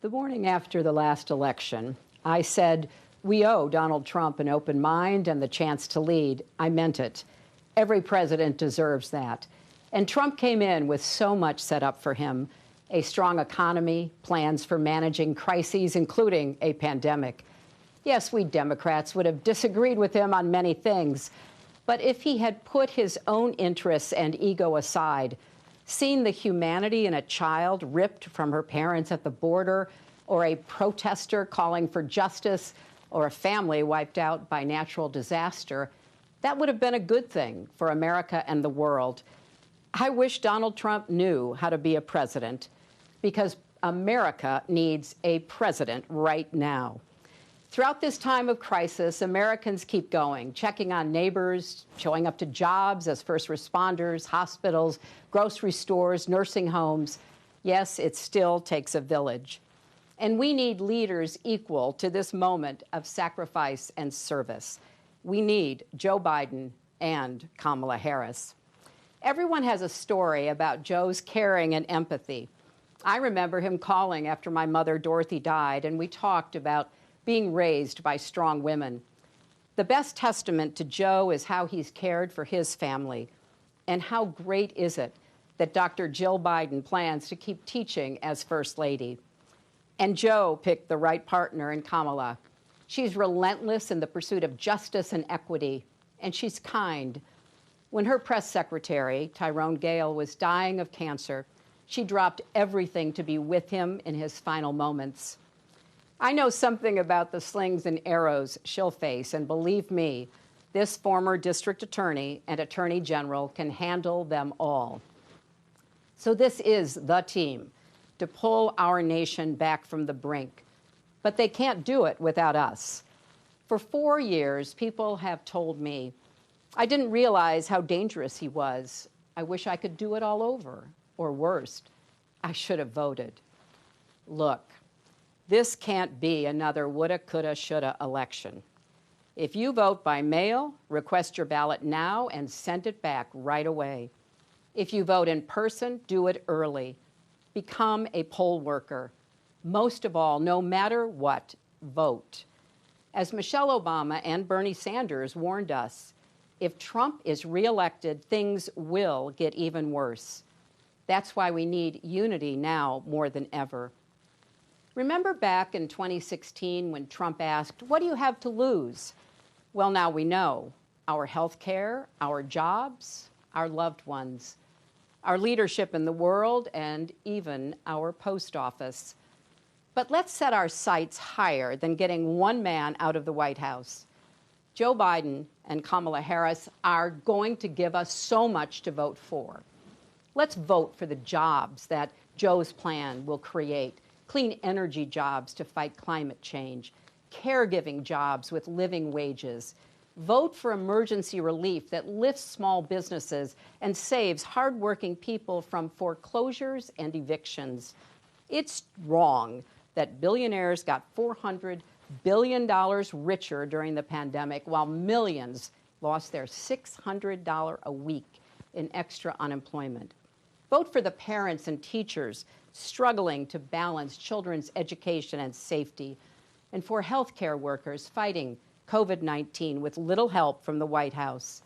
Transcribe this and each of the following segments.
The morning after the last election, I said, we owe Donald Trump an open mind and the chance to lead. I meant it. Every president deserves that. And Trump came in with so much set up for him: a strong economy, plans for managing crises, including a pandemic. Yes, we Democrats would have disagreed with him on many things, but if he had put his own interests and ego aside, seen the humanity in a child ripped from her parents at the border, or a protester calling for justice, or a family wiped out by natural disaster, that would have been a good thing for America and the world. I wish Donald Trump knew how to be a president, because America needs a president right now. Throughout this time of crisis, Americans keep going, checking on neighbors, showing up to jobs as first responders, hospitals, grocery stores, nursing homes. Yes, it still takes a village. And we need leaders equal to this moment of sacrifice and service. We need Joe Biden and Kamala Harris. Everyone has a story about Joe's caring and empathy. I remember him calling after my mother, Dorothy, died, and we talked about being raised by strong women. The best testament to Joe is how he's cared for his family. And how great is it that Dr. Jill Biden plans to keep teaching as First Lady. And Joe picked the right partner in Kamala. She's relentless in the pursuit of justice and equity, and she's kind. When her press secretary, Tyrone Gale, was dying of cancer, she dropped everything to be with him in his final moments. I know something about the slings and arrows she'll face, and believe me, this former district attorney and attorney general can handle them all. So this is the team to pull our nation back from the brink. But they can't do it without us. For 4 years, people have told me, I didn't realize how dangerous he was. I wish I could do it all over. Or worst, I should have voted. Look, this can't be another woulda, coulda, shoulda election. If you vote by mail, request your ballot now and send it back right away. If you vote in person, do it early. Become a poll worker. Most of all, no matter what, vote. As Michelle Obama and Bernie Sanders warned us, if Trump is reelected, things will get even worse. That's why we need unity now more than ever. Remember back in 2016 when Trump asked, what do you have to lose? Well, now we know. Our health care, our jobs, our loved ones, our leadership in the world, and even our post office. But let's set our sights higher than getting one man out of the White House. Joe Biden and Kamala Harris are going to give us so much to vote for. Let's vote for the jobs that Joe's plan will create. Clean energy jobs to fight climate change, caregiving jobs with living wages. Vote for emergency relief that lifts small businesses and saves hardworking people from foreclosures and evictions. It's wrong that billionaires got $400 billion richer during the pandemic, while millions lost their $600 a week in extra unemployment. Vote for the parents and teachers struggling to balance children's education and safety, and for healthcare workers fighting COVID-19 with little help from the White House.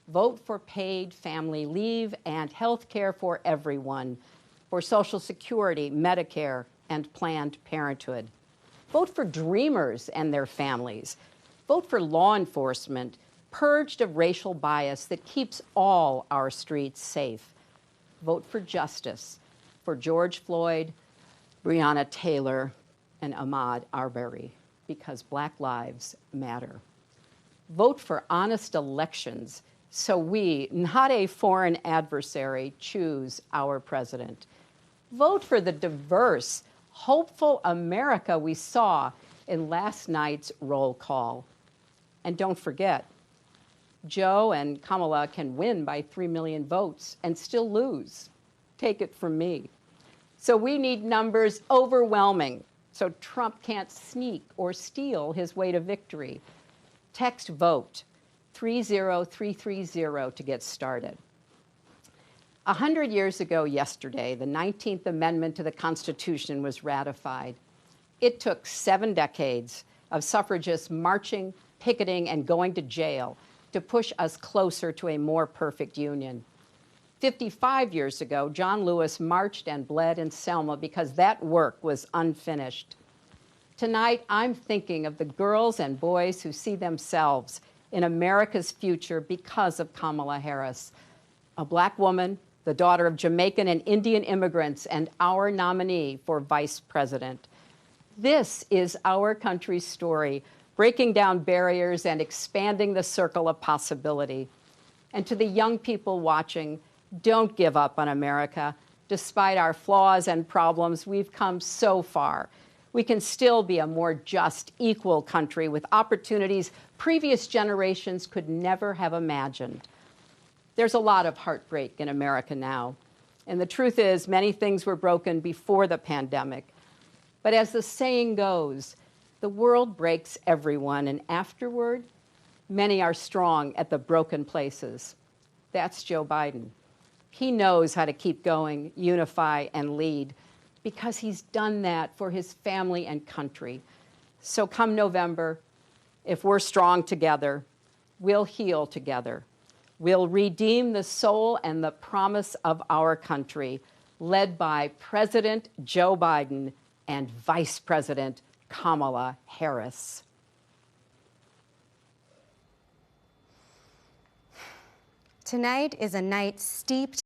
Vote for paid family leave and health care for everyone, for Social Security, Medicare, and Planned Parenthood. Vote for dreamers and their families. Vote for law enforcement purged of racial bias that keeps all our streets safe. Vote for justice for George Floyd, Breonna Taylor, and Ahmaud Arbery, because Black lives matter. Vote for honest elections so we, not a foreign adversary, choose our president. Vote for the diverse, hopeful America we saw in last night's roll call. And don't forget, Joe and Kamala can win by 3 million votes and still lose. Take it from me. So we need numbers overwhelming so Trump can't sneak or steal his way to victory. Text VOTE 30330 to get started. 100 years ago yesterday, the 19th Amendment to the Constitution was ratified. It took 7 decades of suffragists marching, picketing, and going to jail to push us closer to a more perfect union. 55 years ago, John Lewis marched and bled in Selma because that work was unfinished. Tonight, I'm thinking of the girls and boys who see themselves in America's future because of Kamala Harris, a Black woman, the daughter of Jamaican and Indian immigrants, and our nominee for vice president. This is our country's story, breaking down barriers and expanding the circle of possibility. And to the young people watching, don't give up on America. Despite our flaws and problems, we've come so far. We can still be a more just, equal country with opportunities previous generations could never have imagined. There's a lot of heartbreak in America now. And the truth is, many things were broken before the pandemic. But as the saying goes, the world breaks everyone, and afterward, many are strong at the broken places. That's Joe Biden. He knows how to keep going, unify, and lead, because he's done that for his family and country. So come November, if we're strong together, we'll heal together. We'll redeem the soul and the promise of our country, led by President Joe Biden and Vice President Kamala Harris. Tonight is a night steeped